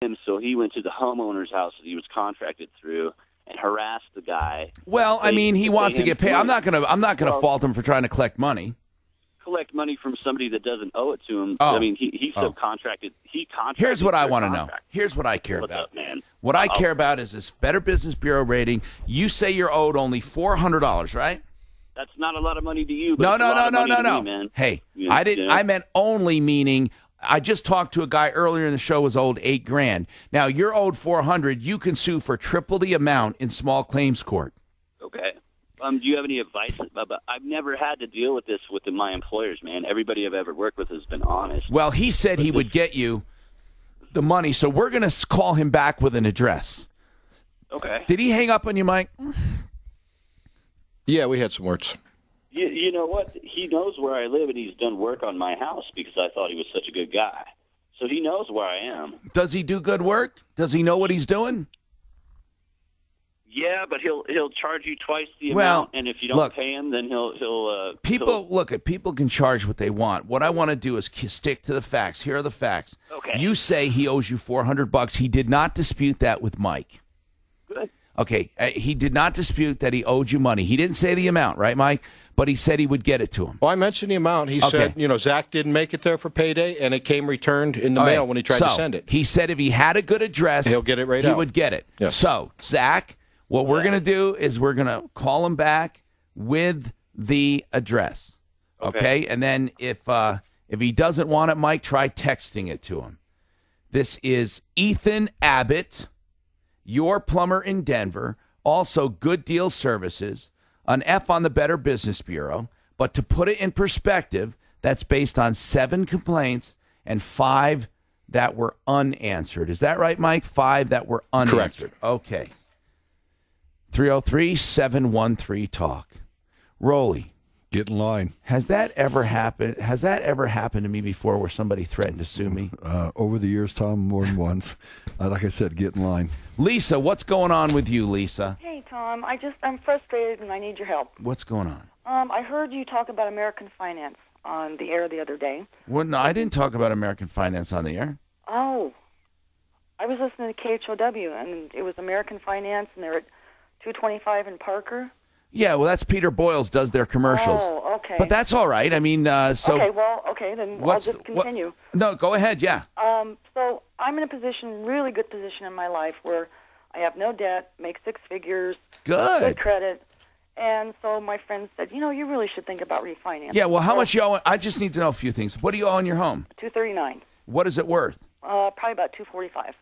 him, so he went to the homeowner's house that he was contracted through and harassed the guy. Well, I mean, he wants to get paid. I'm not gonna fault him for trying to collect money. Collect money from somebody that doesn't owe it to him. Oh. I mean, he subcontracted. He contracted. Here's what I want to know. contract. Here's what I care What's about. up, man? What I care about is this Better Business Bureau rating. You say you're owed only $400, right? That's not a lot of money to you. But No, it's a lot of money to no. me, man. Hey, Yeah, I didn't. yeah. I meant only, meaning I just talked to a guy earlier in the show was owed $8,000. Now you're owed $400. You can sue for triple the amount in small claims court. Okay. Do you have any advice? I've never had to deal with this with my employers, man. Everybody I've ever worked with has been honest. Well, he said he would get you the money, so we're going to call him back with an address. Okay. Did he hang up on you, Mike? Yeah, we had some words. You know what? He knows where I live, and he's done work on my house because I thought he was such a good guy. So he knows where I am. Does he do good work? Does he know what he's doing? Yeah, but he'll charge you twice the Well, amount, and if you don't pay him, then he'll people can charge what they want. What I want to do is stick to the facts. Here are the facts. Okay. You say he owes you $400. He did not dispute that with Mike. Good. Okay, he did not dispute that he owed you money. He didn't say the amount, right, Mike? But he said he would get it to him. Well, I mentioned the amount. He said, Zach didn't make it there for payday, and it came returned in the mail when he tried to send it. He said if he had a good address, he'll get it right he out. would get it. Yes. So, Zach, what we're going to do is we're going to call him back with the address. Okay? And then if he doesn't want it, Mike, try texting it to him. This is Ethan Abbott, your plumber in Denver, also Good Deal Services, an F on the Better Business Bureau. But to put it in perspective, that's based on 7 complaints and 5 that were unanswered. Is that right, Mike? 5 that were unanswered. Correct. Okay. 303-713-TALK. Rolly. Get in line. Has that ever happened? Has that ever happened to me before where somebody threatened to sue me? Over the years, Tom, more than once. Like I said, get in line. Lisa, what's going on with you, Lisa? Hey, Tom. I'm frustrated and I need your help. What's going on? I heard you talk about American Finance on the air the other day. Well, no, I didn't talk about American Finance on the air. Oh. I was listening to KHOW, and it was American Finance, and they're at 225 in Parker. Yeah, well, that's Peter Boyles does their commercials. Oh, okay. But that's all right. I mean, so... Okay, then I'll just continue. No, go ahead, yeah. So I'm in a really good position in my life where I have no debt, make 6 figures, good credit. And so my friend said, you really should think about refinancing. Yeah, well, how much you owe? I just need to know a few things. What do you owe on your home? $239. What is it worth? Probably about $245.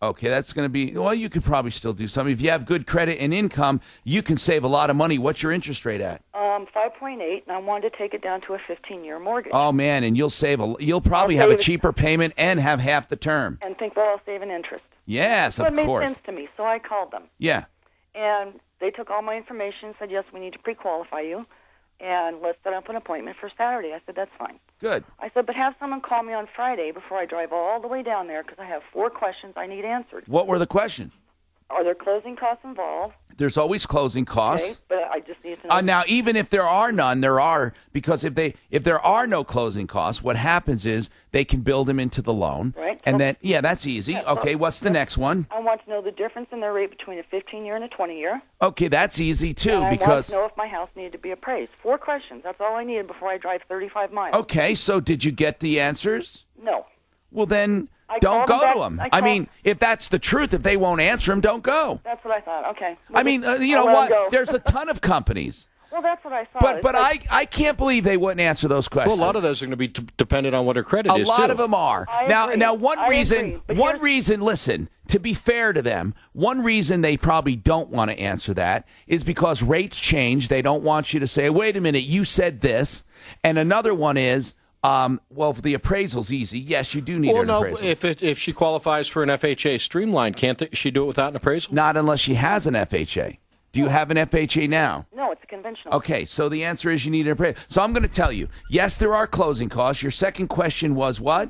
Okay, that's going to be, well, you could probably still do something. If you have good credit and income, you can save a lot of money. What's your interest rate at? 5.8, and I wanted to take it down to a 15-year mortgage. Oh, man, and you'll probably have a cheaper payment and have half the term. And think, well, I'll save an interest. Yes, of course. So it made sense to me, so I called them. Yeah. And they took all my information and said, yes, we need to pre-qualify you, and let's set up an appointment for Saturday. I said, that's fine. Good. I said, but have someone call me on Friday before I drive all the way down there because I have 4 questions I need answered. What were the questions? Are there closing costs involved? There's always closing costs. Okay, but I just need to know. Now, even if there are none, there are, because if there are no closing costs, what happens is they can build them into the loan. Right. And then, that's easy. Yeah, okay, what's the next one? I want to know the difference in their rate between a 15-year and a 20-year. Okay, that's easy, too, and because... I want to know if my house needed to be appraised. 4 questions. That's all I needed before I drive 35 miles. Okay, so did you get the answers? No. Well, then... Don't go to them. I mean, if that's the truth, if they won't answer them, don't go. That's what I thought. Okay. Well, I mean, you know what? There's a ton of companies. Well, that's what I thought. But I can't believe they wouldn't answer those questions. Well, a lot of those are going to be dependent on what her credit is, too. A lot of them are. Now, one reason, listen, to be fair to them, one reason they probably don't want to answer that is because rates change. They don't want you to say, wait a minute, you said this. And another one is, well, the appraisal's easy. Yes, you do need an appraisal. If she qualifies for an FHA streamline, can't she do it without an appraisal? Not unless she has an FHA. Do you have an FHA now? No, it's a conventional. Okay, so the answer is you need an appraisal. So I'm going to tell you, yes, there are closing costs. Your second question was what?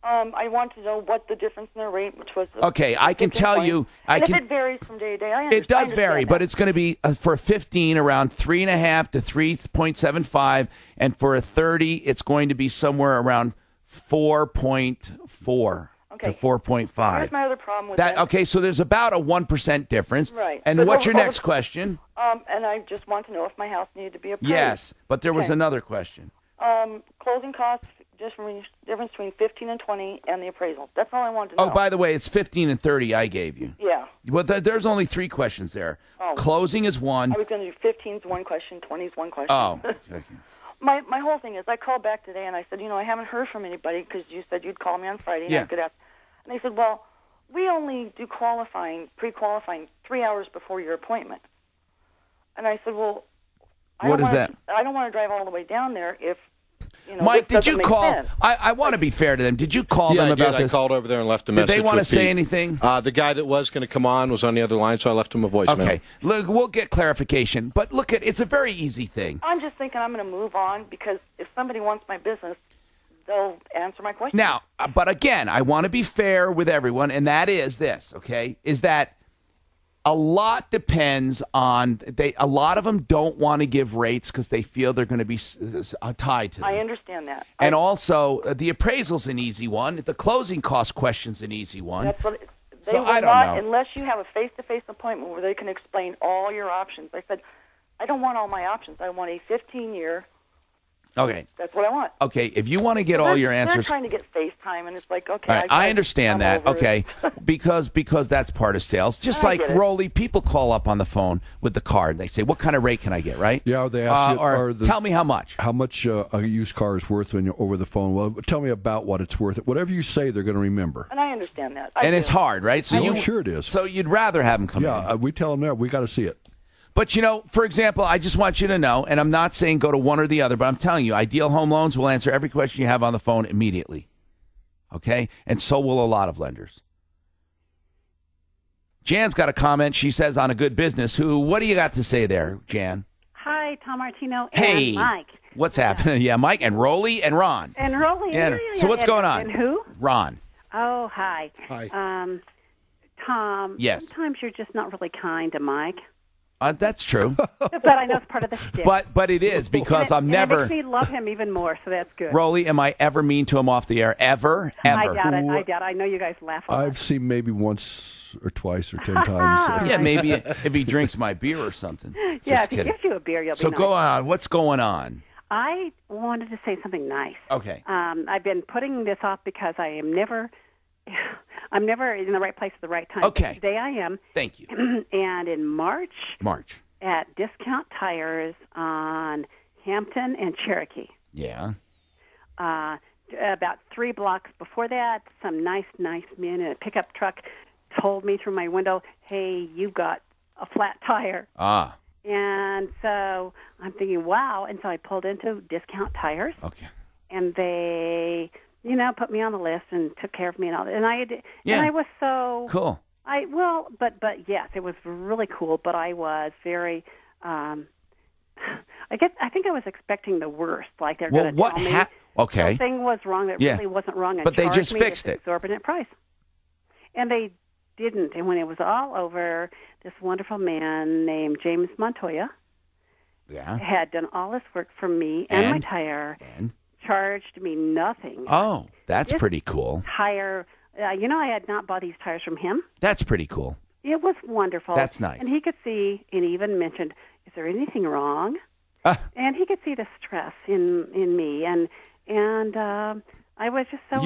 I want to know what the difference in the rate, which was... Okay, I can tell you... If it varies from day to day, I understand. It does vary, but it's going to be, for a 15, around 3.5 to 3.75, and for a 30, it's going to be somewhere around 4.4. to 4.5. Here's my other problem with that. them. Okay, so there's about a 1% difference. Right. And But what's your next question? And I just want to know if my house needed to be appraised. Yes, but there was another question. Closing costs, difference between 15 and 20, and the appraisal. That's all I wanted to know. Oh, by the way, it's 15 and 30 I gave you. Yeah. Well, there's only 3 questions there. Oh. Closing is 1. I was going to do 15 is 1 question, 20 is 1 question. Oh. Okay. My whole thing is I called back today and I said, I haven't heard from anybody because you said you'd call me on Friday and I could ask. And they said, well, we only do pre-qualifying 3 hours before your appointment. And I said, well, I don't want to drive all the way down there if, Mike, did you call? I want to be fair to them. Did you call them about this? I called over there and left a message. Did they want to say Pete. anything? The guy that was going to come on was on the other line, so I left him a voicemail. Okay. Look, we'll get clarification. But look, it's a very easy thing. I'm just thinking I'm going to move on because if somebody wants my business, they'll answer my question. Now, but again, I want to be fair with everyone, and that is this, okay, is that a lot depends on a lot of them don't want to give rates because they feel they're going to be tied to them. I understand that. And also, the appraisal's an easy one. The closing cost question's an easy one. That's what they so will I don't not, know. unless you have a face-to-face appointment where they can explain all your options. I said, I don't want all my options. I want a 15-year. Okay. That's what I want. Okay, if you want to get all your answers. They're trying to get FaceTime, and it's like, okay. All right, I understand that, okay, because that's part of sales. Just like Rolly, people call up on the phone with the card. They say, what kind of rate can I get, right? Yeah, or they ask you, tell me how much. How much a used car is worth when you're over the phone. Well, tell me about what it's worth. Whatever you say, they're going to remember. And I understand that. It's hard, right? So sure it is. So you'd rather have them come in. Yeah, we tell them that. We got to see it. But, for example, I just want you to know, and I'm not saying go to one or the other, but I'm telling you, Ideal Home Loans will answer every question you have on the phone immediately. Okay? And so will a lot of lenders. Jan's got a comment, she says, on a good business. What do you got to say there, Jan? Hi, Tom Martino and Mike. What's happening? Yeah, Mike and Rolly and Ron. And Rolly. Yeah. So what's going on? And who? Ron. Oh, hi. Hi. Tom. Yes. Sometimes you're just not really kind to Mike. That's true. But I know it's part of the shtick. But it is because I'm never. It makes me love him even more, so that's good. Rolly, am I ever mean to him off the air? Ever? I doubt it. I know you guys laugh a lot. I've seen maybe once or twice or 10 times. Yeah, maybe if he drinks my beer or something. Yeah, if he gives you a beer, you'll be nice. So go on. What's going on? I wanted to say something nice. Okay. I've been putting this off because I'm never in the right place at the right time. Okay. Today I am. Thank you. And in March. At Discount Tires on Hampton and Cherokee. Yeah. About 3 blocks before that, some nice men in a pickup truck told me through my window, hey, you got a flat tire. Ah. And so I'm thinking, wow. And so I pulled into Discount Tires. Okay. And they, put me on the list and took care of me and all that. And I was so... Cool. But yes, it was really cool. But I was very, I think I was expecting the worst. Like they're going to tell me something was wrong that really wasn't wrong, and but they just me fixed this exorbitant price. And they didn't. And when it was all over, this wonderful man named James Montoya, had done all this work for me and my tire, and charged me nothing. Oh, that's pretty cool. Tire. I had not bought these tires from him. That's pretty cool. It was wonderful. That's nice. And he could see, and even mentioned, is there anything wrong? And he could see the stress in me, and I was just so happy.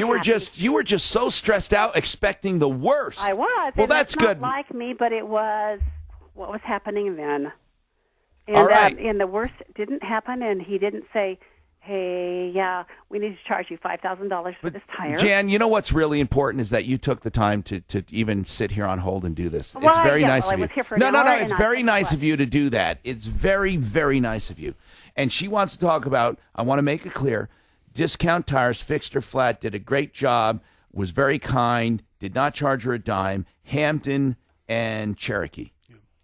You were just so stressed out, expecting the worst. I was. Well, that's good. Not like me, but it was what was happening then. And, all right. And the worst didn't happen, and he didn't say, hey, we need to charge you $5,000 for this tire. Jan, you know what's really important is that you took the time to even sit here on hold and do this. It's very nice of you. No, it's very nice of you to do that. It's very, very nice of you. And she wants to talk about, I want to make it clear, Discount Tires, fixed or flat, did a great job, was very kind, did not charge her a dime, Hampton and Cherokee.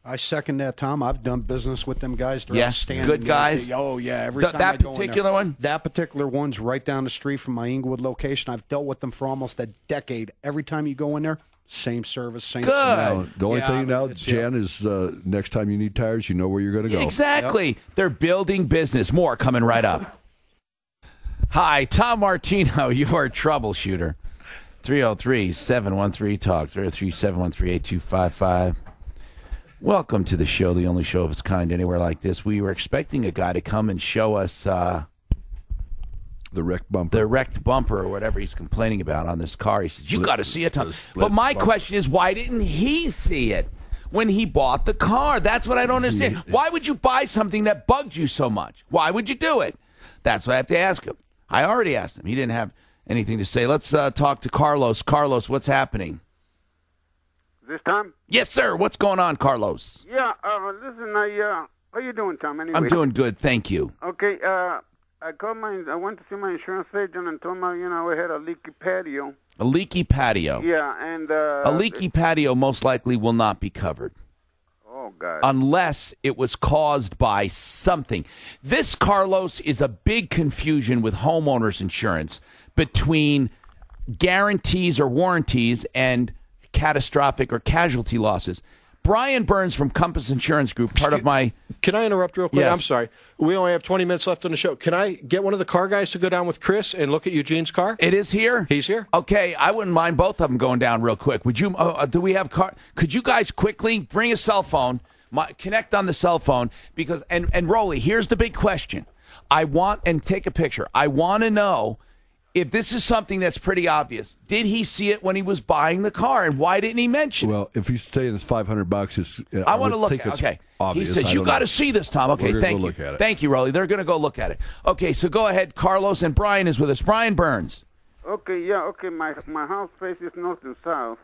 I second that, Tom. I've done business with them guys. They're outstanding. Good guys. Oh, yeah. Every time that I go particular in there, one? That particular one's right down the street from my Inglewood location. I've dealt with them for almost a decade. Every time you go in there, same service, same Good. The only thing now, Jan, is next time you need tires, you know where you're going to go. Exactly. Yep. They're building business. More coming right up. Hi, Tom Martino, your troubleshooter. 303-713-TALK, 303-713-8255. Welcome to the show, the only show of its kind anywhere like this. We were expecting a guy to come and show us the wrecked bumper or whatever he's complaining about on this car. He says, you got to see it. But my question is, why didn't he see it when he bought the car? That's what I don't understand. Why would you buy something that bugs you so much? Why would you do it? That's what I have to ask him. I already asked him. He didn't have anything to say. Let's talk to Carlos. Carlos, what's happening? This time? Yes, sir. What's going on, Carlos? Yeah, listen, how you doing, Tom? Anyway? I'm doing good, thank you. Okay, I went to see my insurance agent and told me, we had a leaky patio. A leaky patio? Yeah, and... a leaky patio most likely will not be covered. Oh, God. Unless it was caused by something. This, Carlos, is a big confusion with homeowners insurance between guarantees or warranties and catastrophic or casualty losses. Brian Burns from Compass Insurance Group, part of my... Can I interrupt real quick? Yes. I'm sorry. We only have 20 minutes left on the show. Can I get one of the car guys to go down with Chris and look at Eugene's car? It is here? He's here. Okay, I wouldn't mind both of them going down real quick. Would you? Do we have car? Could you guys quickly bring a cell phone, connect on the cell phone, because and Rolly, here's the big question. And take a picture. I want to know if this is something that's pretty obvious. Did he see it when he was buying the car, and why didn't he mention it? Well, if he's saying it's $500, I want to look at it. Okay. Obvious. He says, you got to see this, Tom. Okay, thank you. Look at it. Thank you, Rolly. They're going to go look at it. Okay, so go ahead. Carlos and Brian is with us. Brian Burns. Okay, yeah, okay. My house faces north and south,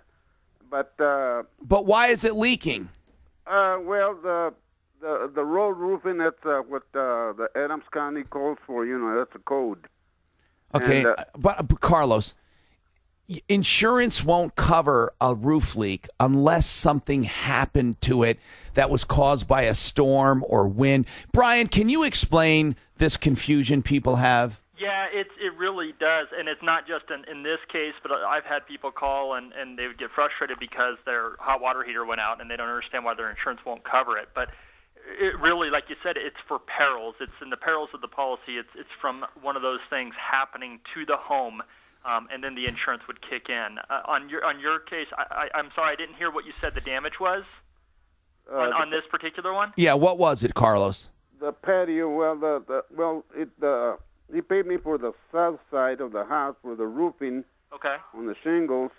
but... But why is it leaking? Well, the road roofing, that's what the Adams County calls for, that's a code. Okay, and, but Carlos, insurance won't cover a roof leak unless something happened to it that was caused by a storm or wind. Brian, can you explain this confusion people have? Yeah, it really does, and it's not just in this case, but I've had people call and they would get frustrated because their hot water heater went out and they don't understand why their insurance won't cover it. But it really, like you said, it's for perils. It's in the perils of the policy. It's from one of those things happening to the home, and then the insurance would kick in. On your case, I'm sorry, I didn't hear what you said the damage was on this particular one. Yeah, what was it, Carlos? The patio. Well, he paid me for the south side of the house for the roofing. Okay. On the shingles,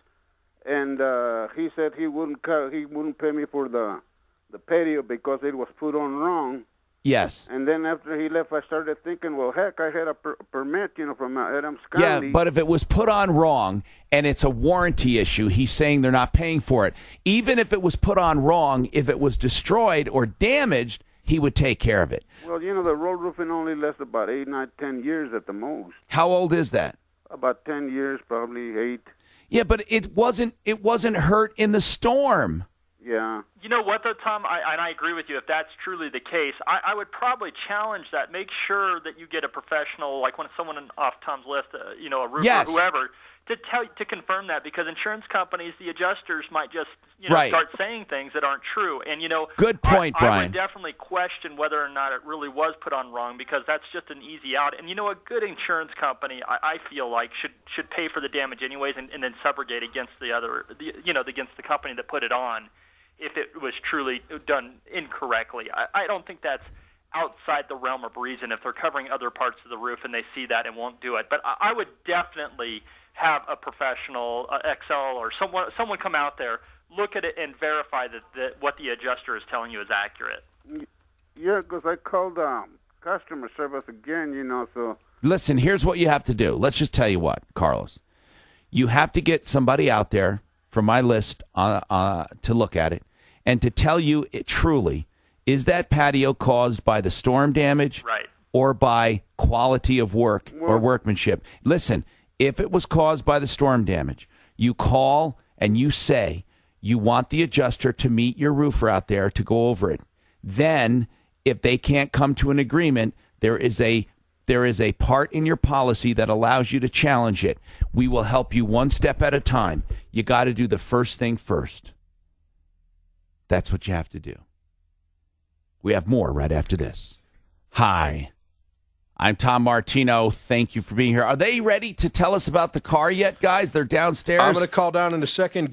and he said he wouldn't pay me for the patio because it was put on wrong. Yes. And then after he left, I started thinking, well, heck, I had a permit, from Adams County. Yeah, but if it was put on wrong and it's a warranty issue, he's saying they're not paying for it. Even if it was put on wrong, if it was destroyed or damaged, he would take care of it. Well, the road roofing only lasts about 8, 9, 10 years at the most. How old is that? About 10 years, probably 8. Yeah, but it wasn't hurt in the storm. Yeah. You know what, though, Tom? I agree with you. If that's truly the case, I would probably challenge that. Make sure that you get a professional, like when someone off Tom's list, a roofer yes. or whoever, to confirm that, because insurance companies, the adjusters might just right. start saying things that aren't true. And good point, Brian. I would definitely question whether or not it really was put on wrong, because that's just an easy out. And a good insurance company, I feel like should pay for the damage anyways, and then subrogate against against the company that put it on, if it was truly done incorrectly. I don't think that's outside the realm of reason if they're covering other parts of the roof and they see that and won't do it. But I would definitely have a professional, XL or someone come out there, look at it, and verify that what the adjuster is telling you is accurate. Yeah, because I called customer service again, so... Listen, here's what you have to do. Let's just tell you what, Carlos. You have to get somebody out there from my list to look at it and to tell you truly, is that patio caused by the storm damage right. or by quality of work or workmanship? Listen, if it was caused by the storm damage, you call and you say you want the adjuster to meet your roofer out there to go over it. Then, if they can't come to an agreement, there is a part in your policy that allows you to challenge it. We will help you one step at a time. You got to do the first thing first. That's what you have to do. We have more right after this. Hi, I'm Tom Martino. Thank you for being here. Are they ready to tell us about the car yet, guys? They're downstairs. I'm going to call down in a second.